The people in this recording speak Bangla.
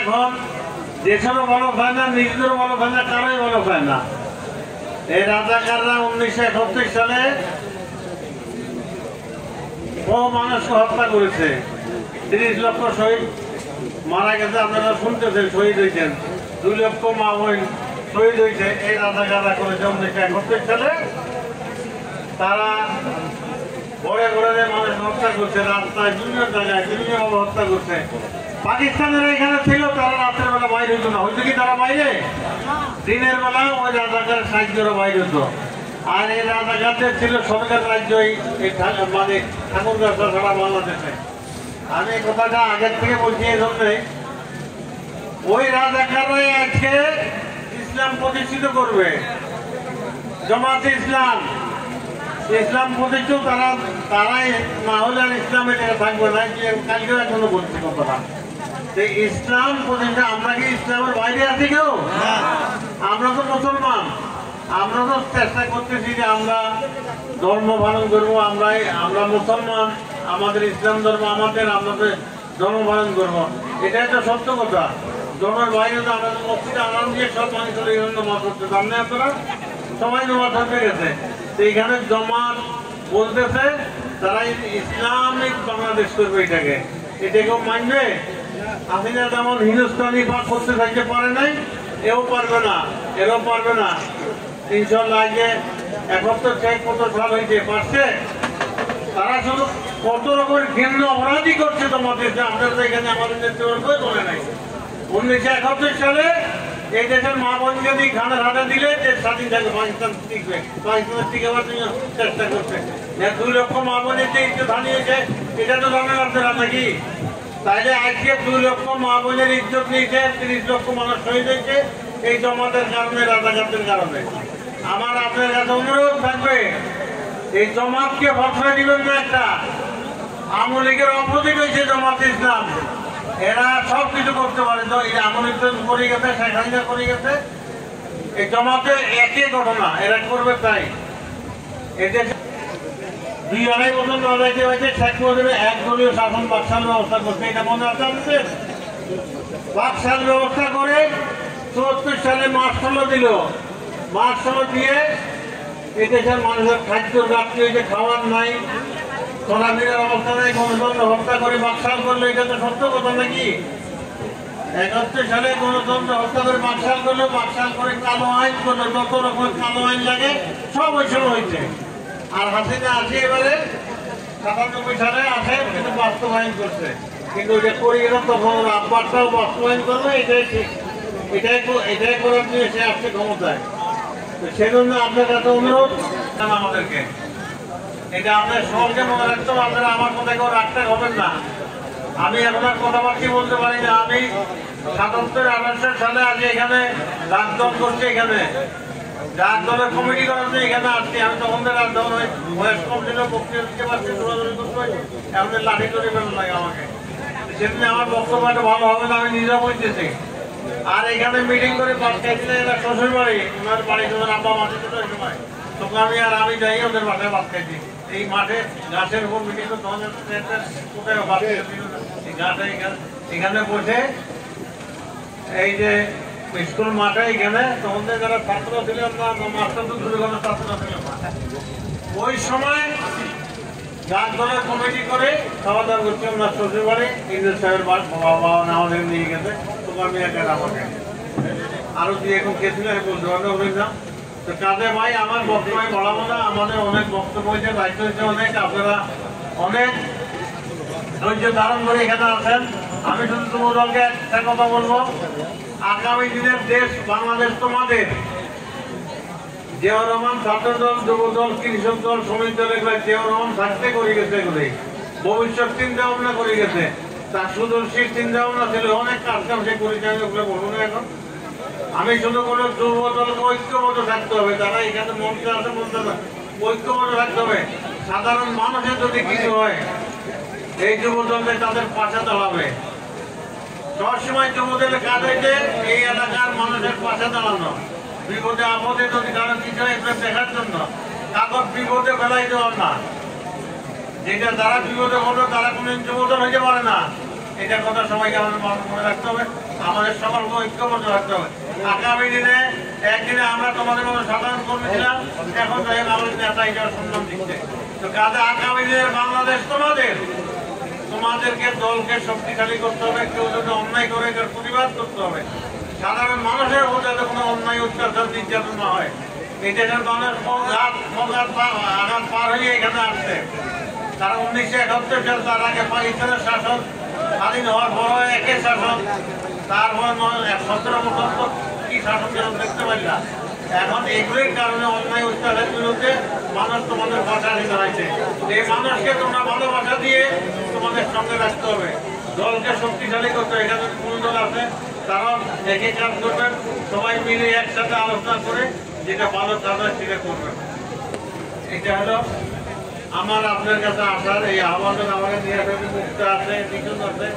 এখন দেশেরও ভালো হয় না, নিজেদেরও ভালো হয় না, কারোই ভালো হয় না। এই রাজাকাররা 1931 সালে বহু মানুষকে হত্যা করেছে, 30 লক্ষ শহীদ মারা গেছে। আপনারা শুনতেছেন শহীদ হয়েছেন, 2 লক্ষ মা বোন শহীদ হয়েছে এই রাজাকাররা করেছে 1931 সালে। তারা ঘরে ঘরে মানুষ হত্যা করছে, রাস্তায় বিভিন্ন জায়গায় বিভিন্নভাবে হত্যা করছে। পাকিস্তানের এখানে ছিল, তারা রাতের বেলা বাইরে হইতো না, হইতো কি তারা বাইরে? দিনের বেলা ওই রাজাকার সাহায্যের বাইরে হতো। আর এই রাজাকারদের ছিল সরকার রাজ্য মানে ঠাকুরগাঁ সারা বাংলাদেশে। আমি এই কথাটা আগের থেকে বলছি এই জন্যে, ওই রাজাকাররাই আজকে ইসলাম প্রতিষ্ঠিত করবে, জামাতে ইসলাম ইসলাম প্রতিষ্ঠিত তারাই না হলে আর ইসলামের জায়গা থাকবে না। কালকেও এখনো বলছি কথাটা, ইসলাম প্রতিষ্ঠা। আমরা কি ইসলামের বাইরে আছি কেউ? আমরা তো মুসলমান, আমরা তো চেষ্টা করতেছি যে আমরা ধর্ম পালন করবো। আমরা মুসলমান, আমাদের ইসলাম ধর্ম আমাদের, আমরা ধর্ম পালন করবো, এটাই তো সত্য কথা। ধর্মের বাইরে তো আমরা মসজিদে আরাম দিয়ে সব মানুষের এই নামাজ পড়তে সামনে আপনারা সবাই নামাজ পড়তে গেছে। এইখানে জামাত বলতেছে তারা ইসলামিক বাংলাদেশ করবে, এটাকেও মানবে। হাসিনা যেমন হিন্দুস্তানি বা করতে থাকতে পারে নাই, এও পারবে না, এরাও পারবে না ইনশাল্লাহ। আগে 71 সাল হয়েছে, পারছে। তারা শুধু কত রকমের ঘৃণ্য অপরাধী করছে তোমাদের, আপনারা এখানে আমাদের নেতৃত্ব করে নাই। 1971 সালে এই দেশের মা বোনকে দিয়ে খানা হাতে দিলে দেশ স্বাধীন থাকবে, পাকিস্তান টিকবে, পাকিস্তানের টিকাবার জন্য চেষ্টা করছে। 2 লক্ষ মা বোনের যে ইজ্জত হানিয়েছে, এটা তো জানেন আপনারা নাকি? তাইলে আজকে 2 লক্ষ মা বোনের ইজ্জত নিয়েছে, 30 লক্ষ মানুষ শহীদ হয়েছে এই জমাতের কারণে, রাজাকারদের কারণে। আমার আপনার কাছে অনুরোধ থাকবে, এই জমাতকে ভরসা দিবেন না। একটা আওয়ামী লীগের অপোজিট হয়েছে জামাত ইসলাম, এরা সব কিছু করতে পারে। তো এই আওয়ামী লীগ করে গেছে, শেখ হাসিনা করে গেছে, এই জমাতে একই ঘটনা এরা করবে। তাই এদের 2-2.5 বছর লড়াইতে হয়েছে, শেখ মুজিবের একদলীয় শাসন বাকশাল ব্যবস্থা করছে, এটা মনে আছে আমাদের? বাকশাল ব্যবস্থা করে 74 সালে মার্শাল দিল। মার্শাল দিয়ে এই দেশের মানুষের খাদ্যর ঘাটতি হয়েছে, খাওয়ার নাই, চলাফেরার অবস্থা নেই, গণতন্ত্র হত্যা করে বাকশাল করলো। এটা তো সত্য কথা নাকি? 71 সালে গণতন্ত্র হত্যা করে বাকশাল করলো, বাকশাল করে কালো আইন করলো, যত রকমের কালো আইন লাগে সব ওই সময় হয়েছে। আর হাসিনা আসে এবারে 97 সালে আসে, কিন্তু বাস্তবায়ন করছে। কিন্তু ওইটা করে গেল, তখন আব্বারটাও বাস্তবায়ন করবে, এটাই ঠিক, এটাই করার জন্য সে আসছে ক্ষমতায়। তো সেজন্য আপনার কাছে অনুরোধ আমাদেরকে, এটা আপনার সঙ্গে মনে রাখতে হবে। আপনারা আমার কথা কেউ রাখতে হবেন না। আমি এখন আর কথাবার্তা বলতে পারি না। আমি 77-78 সালে আজ এখানে রাজদল করছি, এখানে রাজদলের কমিটি করার জন্য এখানে আসছি। আমি তখন রাজদল ওয়েস্ট কমিটির বক্তব্য দিতে পারছি, দৌড়াদৌড়ি করতে পারছি, এখন লাঠি করে ফেলা লাগে আমাকে। সেদিন আমার বক্তব্যটা ভালো হবে না, আমি নিজেও বলতেছি। আর এখানে মিটিং করে পাশ খাইছিলেন এরা শ্বশুর বাড়ি, ওনার বাড়ি যখন আব্বা মাঠে ছিল ওই সময়, তখন আমি যাই ওদের বাসায় ভাত খাইছি। এই মাঠে গাছের উপর মিটিং করে তখন এখানে বসে এই যে স্কুল মাঠে এখানে তখন যারা ছাত্র ছিলেন না, মাস্টার তো দূরে কোনো ছাত্র ছিলেন না, ওই সময় গাছ দলের কমিটি করে খাওয়া দাওয়া করছি ওনার শ্বশুর বাড়ি। ইন্দ্র সাহেবের বাবা আমাদের নিয়ে গেছে, আমি একা আমাকে আরো দিয়ে এখন গেছিল বলতে পারলাম। তো কাজে ভাই আমার বক্তব্য বলাবো না, আমাদের অনেক বক্তব্য হয়েছে, দায়িত্ব হয়েছে অনেক, আপনারা অনেক ধৈর্য ধারণ করে এখানে আছেন। আমি শুধু তোমাদেরকে একটা কথা বলবো, আগামী দিনের দেশ বাংলাদেশ তোমাদের। জিয়াউর রহমান ছাত্র দল, যুব দল, কৃষক দল, শ্রমিক দল, এগুলো জিয়াউর রহমান থাকতে করে গেছে, এগুলি ভবিষ্যৎ চিন্তা ভাবনা করে গেছে। তার সুদর্শীর চিন্তা ভাবনা ছিল, অনেক কাজ কাম সে করেছে, আমি ওগুলো বলবো না এখন। আমি শুধু কোনো যুব দলকে ঐক্যবদ্ধ থাকতে হবে, যারা এখানে মঞ্চে আছে মঞ্চে ঐক্যবদ্ধ থাকতে হবে। সাধারণ মানুষের যদি কিছু হয় এই যুব দলকে তাদের পাশে দাঁড়াবে। সবসময় যুব দলের কাজ হয়েছে এই এলাকার মানুষের পাশে দাঁড়ানো, বিপদে আপদে যদি কারো কিছু হয় এগুলো দেখার জন্য, কাগজ বিপদে ফেলাই দেওয়ার না। যেটা যারা বিপদে হলো তারা কোনদিন যুব দল হইতে পারে না, এটা কথা সবাইকে আমাদের মনে রাখতে হবে, আমাদের সকলকে ঐক্যবদ্ধ রাখতে হবে। আগামী দিনে একদিনে আমরা তোমাদের মতো সাধারণ কর্মী ছিলাম, এখন তাই আমাদের নেতা হিসেবে সম্মান দিচ্ছে। তো কাজে আগামী দিনের বাংলাদেশ তোমাদেরকে দলকে শক্তিশালী করতে হবে। কেউ যদি অন্যায় করে এটার প্রতিবাদ করতে হবে। সাধারণ মানুষের উপর যাতে কোনো অন্যায় অত্যাচার নির্যাতন না হয়। এই দেশের মানুষ আঘাত পার হয়ে এখানে আসছে। তারা 1971 সাল, তার আগে পাকিস্তানের শাসন, স্বাধীন হওয়ার পর একের শাসন, তারপর 17 বছর তো কি শাসন দেখতে পাইলা। এখন এগুলির কারণে অন্যায় অত্যাচারের বিরুদ্ধে মানুষ তোমাদের ভাষা নিতে হয়েছে। এই মানুষকে তোমরা ভালোবাসা দিয়ে তোমাদের সঙ্গে রাখতে হবে, দলকে শক্তিশালী করতে হবে। এখানে কোন দল আছে তারা একই কাজ করবেন, সবাই মিলে একসাথে আলোচনা করে যেটা ভালো কাজ হয় সেটা করবেন। এটা হলো আমার আপনার কাছে আসার এই আহ্বান। আমাকে নিয়ে মুক্ত আছে, আছে।